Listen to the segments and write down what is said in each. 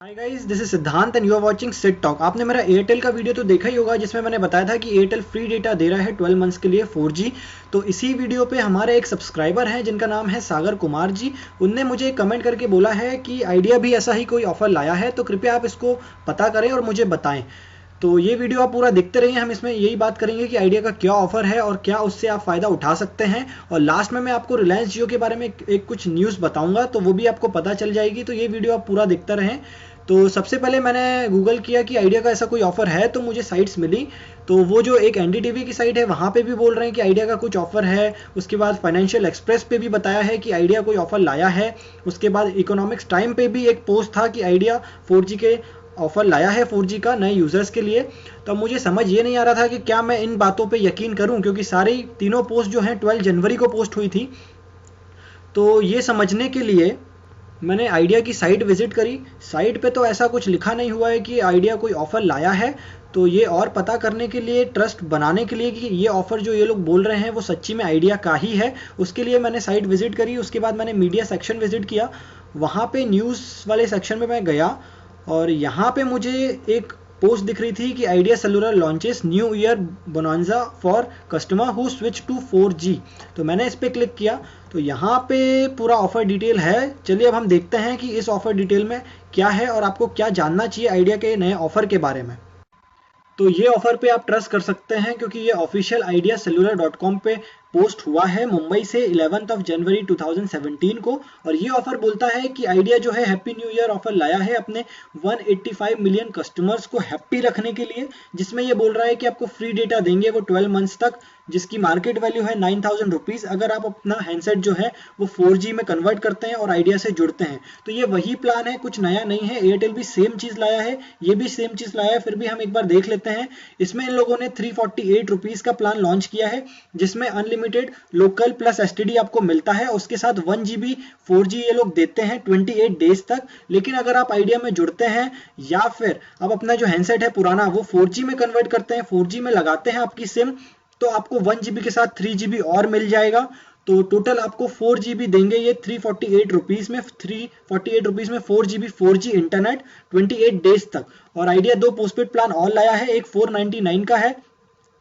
Hi guys, this is Siddhant and you are watching sit talk. आपने मेरा Airtel का video तो देखा ही होगा जिसमें मैंने बताया था कि एयरटेल फ्री डेटा दे रहा है 12 मंथ्स के लिए 4G। तो इसी वीडियो पे हमारे एक सब्सक्राइबर हैं जिनका नाम है सागर कुमार जी। उनने मुझे कमेंट करके बोला है कि आइडिया भी ऐसा ही कोई ऑफर लाया है, तो कृपया आप इसको पता करें और मुझे बताएं। तो ये वीडियो आप पूरा देखते रहिए। हम इसमें यही बात करेंगे कि आइडिया का क्या ऑफर है और क्या उससे आप फ़ायदा उठा सकते हैं। और लास्ट में मैं आपको रिलायंस जियो के बारे में एक कुछ न्यूज़ बताऊंगा, तो वो भी आपको पता चल जाएगी। तो ये वीडियो आप पूरा देखते रहें। तो सबसे पहले मैंने गूगल किया कि आइडिया का ऐसा कोई ऑफ़र है, तो मुझे साइट्स मिली। तो वो जो एक एनडीटीवी की साइट है वहाँ पे भी बोल रहे हैं कि आइडिया का कुछ ऑफ़र है। उसके बाद फाइनेंशियल एक्सप्रेस पे भी बताया है कि आइडिया कोई ऑफ़र लाया है। उसके बाद इकोनॉमिक्स टाइम पे भी एक पोस्ट था कि आइडिया 4G के ऑफर लाया है 4G का नए यूज़र्स के लिए। तो मुझे समझ ये नहीं आ रहा था कि क्या मैं इन बातों पे यकीन करूं, क्योंकि सारी तीनों पोस्ट जो हैं 12 जनवरी को पोस्ट हुई थी। तो ये समझने के लिए मैंने आइडिया की साइट विज़िट करी। साइट पे तो ऐसा कुछ लिखा नहीं हुआ है कि आइडिया कोई ऑफ़र लाया है। तो ये और पता करने के लिए, ट्रस्ट बनाने के लिए कि ये ऑफ़र जो ये लोग बोल रहे हैं वो सच्ची में आइडिया का ही है, उसके लिए मैंने साइट विज़िट करी। उसके बाद मैंने मीडिया सेक्शन विज़िट किया। वहाँ पे न्यूज़ वाले सेक्शन में मैं गया और यहाँ पे मुझे एक पोस्ट दिख रही थी कि Idea cellular launches new year bonanza for customer who switch to 4G। तो मैंने इस पर क्लिक किया। तो यहाँ पे पूरा ऑफ़र डिटेल है। चलिए अब हम देखते हैं कि इस ऑफ़र डिटेल में क्या है और आपको क्या जानना चाहिए आइडिया के नए ऑफ़र के बारे में। तो ये ऑफ़र पे आप ट्रस्ट कर सकते हैं क्योंकि ये ऑफिशियल आइडिया सेलुलर .com पे पोस्ट हुआ है मुंबई से 11 जनवरी 2017 को। और ये ऑफ़र बोलता है कि आइडिया जो है हैप्पी न्यू ईयर ऑफ़र लाया है अपने 185 मिलियन कस्टमर्स को हैप्पी रखने के लिए, जिसमें ये बोल रहा है कि आपको फ्री डेटा देंगे वो 12 मंथ्स तक, जिसकी मार्केट वैल्यू है 9,000 रुपीज़ अगर आप अपना हैंडसेट जो है वो 4G में कन्वर्ट करते हैं और आइडिया से जुड़ते हैं। तो ये वही प्लान है, कुछ नया नहीं है। एयरटेल भी सेम चीज़ लाया है, ये भी सेम चीज़ लाया है। फिर भी हम एक बार देख लेते हैं। इसमें इन लोगों ने 348 रुपीज़ का प्लान लॉन्च किया है, जिसमें अनलिमिटेड लोकल प्लस एसटीडी आपको मिलता है। उसके साथ 1 GB 4G ये लोग देते हैं 28 डेज तक। लेकिन अगर आप आइडिया में जुड़ते हैं या फिर आप अपना जो हैंडसेट है पुराना वो 4G में कन्वर्ट करते हैं, 4G में लगाते हैं आपकी सिम, तो आपको 1 GB के साथ 3 GB और मिल जाएगा। तो टोटल आपको 4 GB देंगे ये 348 रुपीज़ में। 348 रुपीज़ में 4 GB 4G इंटरनेट 28 डेज तक। और आइडिया दो पोस्टपेड प्लान और लाया है। एक 499 का है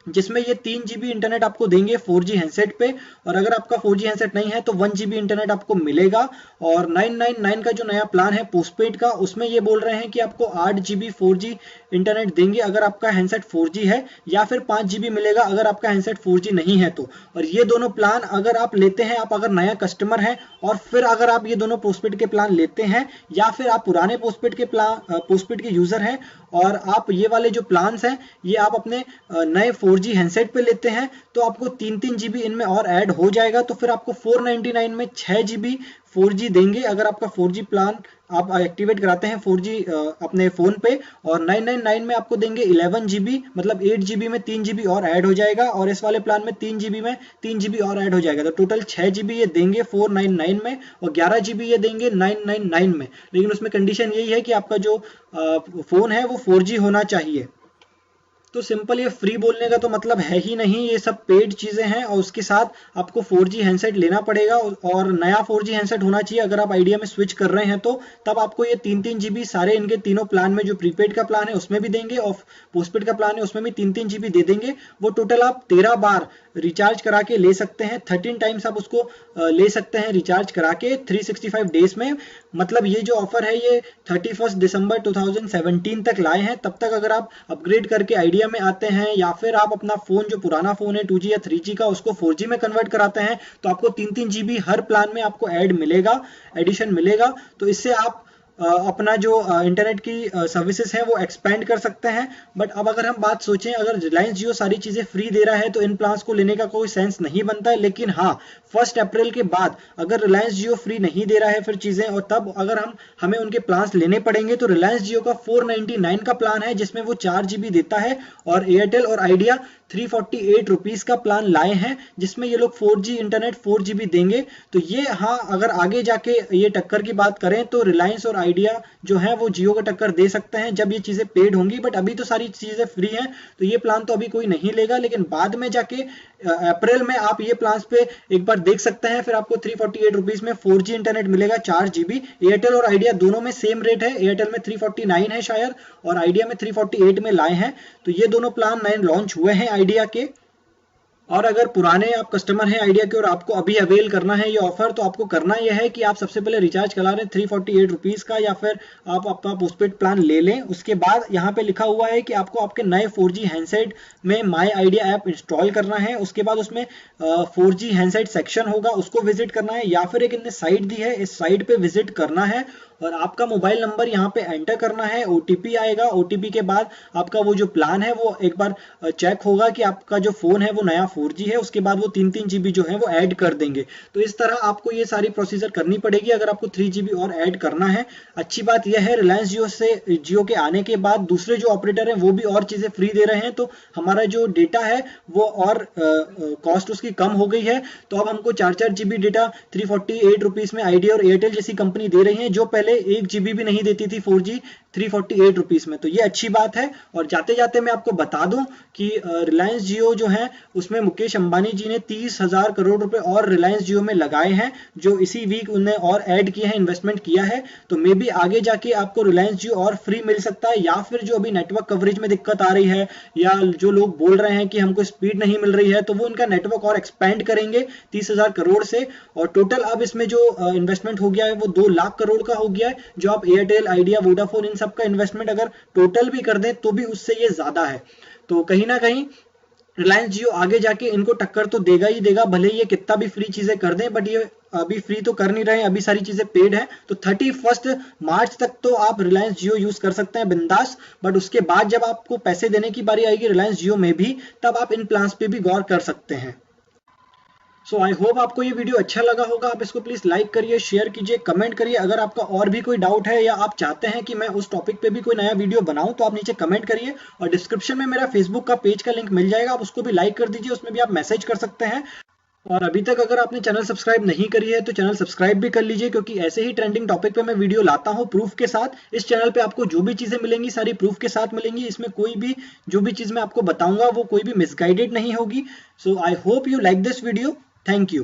जिसमें ये 3 GB इंटरनेट आपको देंगे 4G हैंडसेट पे, और अगर आपका 4G हैंडसेट नहीं है तो 1 GB इंटरनेट आपको मिलेगा। और 999 का जो नया प्लान है पोस्टपेड का, उसमें ये बोल रहे हैं कि आपको 8 GB 4G इंटरनेट देंगे अगर आपका हैंडसेट 4G है, या फिर 5 GB मिलेगा अगर आपका हैंडसेट 4G नहीं है तो। और ये दोनों प्लान अगर आप लेते हैं, आप अगर नया कस्टमर हैं और फिर अगर आप ये दोनों पोस्टपेड के प्लान लेते हैं, या फिर आप पुराने पोस्टपेड के यूज़र हैं और आप ये वाले जो प्लान्स हैं ये आप अपने नए 4G हैंडसेट पे लेते हैं, तो आपको 3 GB इनमें और ऐड हो जाएगा। तो फिर आपको 499 में 6 GB 4G देंगे अगर आपका 4G प्लान आप एक्टिवेट कराते हैं 4G अपने फ़ोन पे। और 999 में आपको देंगे 11 GB, मतलब 8 GB में 3 GB और ऐड हो जाएगा। और इस वाले प्लान में 3 GB में 3 GB और ऐड हो जाएगा। तो टोटल 6 GB ये देंगे 499 में, और 11 GB ये देंगे 999 में। लेकिन उसमें कंडीशन यही है कि आपका जो फ़ोन है वो 4G होना चाहिए। तो सिंपल ये फ्री बोलने का तो मतलब है ही नहीं, ये सब पेड चीज़ें हैं। और उसके साथ आपको 4G हैंडसेट लेना पड़ेगा और नया 4G हैंडसेट होना चाहिए अगर आप आइडिया में स्विच कर रहे हैं तो। तब आपको ये 3 GB सारे इनके तीनों प्लान में, जो प्रीपेड का प्लान है उसमें भी देंगे और पोस्टपेड का प्लान है उसमें भी 3 GB दे देंगे। वो टोटल आप 13 बार रिचार्ज करा के ले सकते हैं। 13 टाइम्स आप उसको ले सकते हैं रिचार्ज करा के 365 डेज में। मतलब ये जो ऑफर है ये 31 दिसंबर 2017 तक लाए हैं। तब तक अगर आप अपग्रेड करके आइडिया में आते हैं, या फिर आप अपना फ़ोन जो पुराना फ़ोन है 2G या 3G का उसको 4G में कन्वर्ट कराते हैं, तो आपको 3 GB हर प्लान में आपको ऐड मिलेगा, एडिशन मिलेगा। तो इससे आप अपना जो इंटरनेट की सर्विसेज है वो एक्सपेंड कर सकते हैं। बट अब अगर हम बात सोचें, अगर रिलायंस जियो सारी चीज़ें फ्री दे रहा है तो इन प्लान्स को लेने का कोई सेंस नहीं बनता है। लेकिन हाँ, 1 अप्रैल के बाद अगर रिलायंस जियो फ्री नहीं दे रहा है फिर चीज़ें, और तब अगर हमें उनके प्लान्स लेने पड़ेंगे, तो रिलायंस जियो का 499 का प्लान है जिसमें वो 4 GB देता है। और एयरटेल और आइडिया 348 रुपीज़ का प्लान लाए हैं जिसमें ये लोग 4G इंटरनेट 4 GB देंगे। तो ये हाँ, अगर आगे जाके ये टक्कर की बात करें तो रिलायंस और आइडिया जो है वो जियो को टक्कर दे सकते हैं जब ये चीज़ें पेड होंगी, बट अभी तो सारी चीज़ें फ्री हैं, तो ये प्लान तो अभी कोई नहीं लेगा, लेकिन बाद में जाके अप्रैल में आप ये प्लान पे एक बार देख सकते हैं। फिर आपको 348 रुपीज़ में 4G इंटरनेट मिलेगा 4 GB। एयरटेल और आइडिया दोनों में सेम रेट है, एयरटेल में 349 है शायद और आइडिया में 348 में लाए हैं। तो ये दोनों प्लान नए लॉन्च हुए हैं आइडिया के। और अगर पुराने आप कस्टमर हैं आइडिया के और आपको अभी अवेल करना है ये ऑफर, तो आपको करना यह है कि आप सबसे पहले रिचार्ज करा लें 348 रुपीज़ का, या फिर आप अपना पोस्टपेड प्लान ले लें। उसके बाद यहाँ पे लिखा हुआ है कि आपको आपके नए 4G हैंडसेट में माई आइडिया ऐप इंस्टॉल करना है। उसके बाद उसमें 4G हैंडसेट सेक्शन होगा, उसको विजिट करना है, या फिर एक इनने साइट दी है, इस साइट पे विजिट करना है और आपका मोबाइल नंबर यहाँ पे एंटर करना है। OTP आएगा, OTP के बाद आपका वो जो प्लान है वो एक बार चेक होगा कि आपका जो फोन है वो नया 4G है। उसके बाद वो 3-3 GB जो है वो ऐड कर देंगे। तो इस तरह आपको ये सारी प्रोसीजर करनी पड़ेगी अगर आपको 3 GB और ऐड करना है। अच्छी बात यह है रिलायंस जियो के आने के बाद दूसरे जो ऑपरेटर हैं वो भी और चीजें फ्री दे रहे हैं, तो हमारा जो डेटा है वो और कॉस्ट उसकी कम हो गई है। तो अब हमको 4-4 GB डेटा 348 रुपीज में आइडिया और एयरटेल जैसी कंपनी दे रही है, जो पहले 1 GB भी नहीं देती थी 4G 348 रुपीज में। तो ये अच्छी बात है। और जाते जाते मैं आपको बता दूं कि रिलायंस जियो जो है उसमें मुकेश अंबानी जी ने 30,000 करोड़ रुपए और रिलायंस जियो में लगाए हैं, जो इसी वीक उन्हें और ऐड किए हैं, इन्वेस्टमेंट किया है। तो मे बी आगे जाके आपको रिलायंस जियो और फ्री मिल सकता है, या फिर जो अभी नेटवर्क कवरेज में दिक्कत आ रही है या जो लोग बोल रहे हैं कि हमको स्पीड नहीं मिल रही है, तो वो उनका नेटवर्क और एक्सपेंड करेंगे 30,000 करोड़ से। और टोटल अब इसमें जो इन्वेस्टमेंट हो गया है वो 2 लाख करोड़ का हो गया है, जो आप एयरटेल आइडिया वोडाफोन इन सबका इन्वेस्टमेंट अगर टोटल भी कर दें तो भी उससे ये ज्यादा है। तो कहीं ना कहीं रिलायंस जियो आगे जाके इनको टक्कर तो देगा ही देगा, भले ये कितना भी फ्री चीजें कर दें, बट ये अभी फ्री तो कर नहीं रहे, अभी सारी चीजें पेड है। तो 31 मार्च तक तो आप रिलायंस जियो यूज कर सकते हैं बिंदास, बट उसके बाद जब आपको पैसे देने की बारी आएगी रिलायंस जियो में भी, तब आप इन प्लान्स पे भी गौर कर सकते हैं। सो आई होप आपको ये वीडियो अच्छा लगा होगा। आप इसको प्लीज लाइक करिए, शेयर कीजिए, कमेंट करिए। अगर आपका और भी कोई डाउट है या आप चाहते हैं कि मैं उस टॉपिक पे भी कोई नया वीडियो बनाऊं, तो आप नीचे कमेंट करिए। और डिस्क्रिप्शन में मेरा फेसबुक का पेज का लिंक मिल जाएगा, आप उसको भी लाइक कर दीजिए, उसमें भी आप मैसेज कर सकते हैं। और अभी तक अगर आपने चैनल सब्सक्राइब नहीं करी है तो चैनल सब्सक्राइब भी कर लीजिए, क्योंकि ऐसे ही ट्रेंडिंग टॉपिक पे मैं वीडियो लाता हूँ प्रूफ के साथ। इस चैनल पे आपको जो भी चीजें मिलेंगी सारी प्रूफ के साथ मिलेंगी, इसमें कोई भी जो भी चीज मैं आपको बताऊंगा वो कोई भी मिसगाइडेड नहीं होगी। So I hope you like this video. Thank you.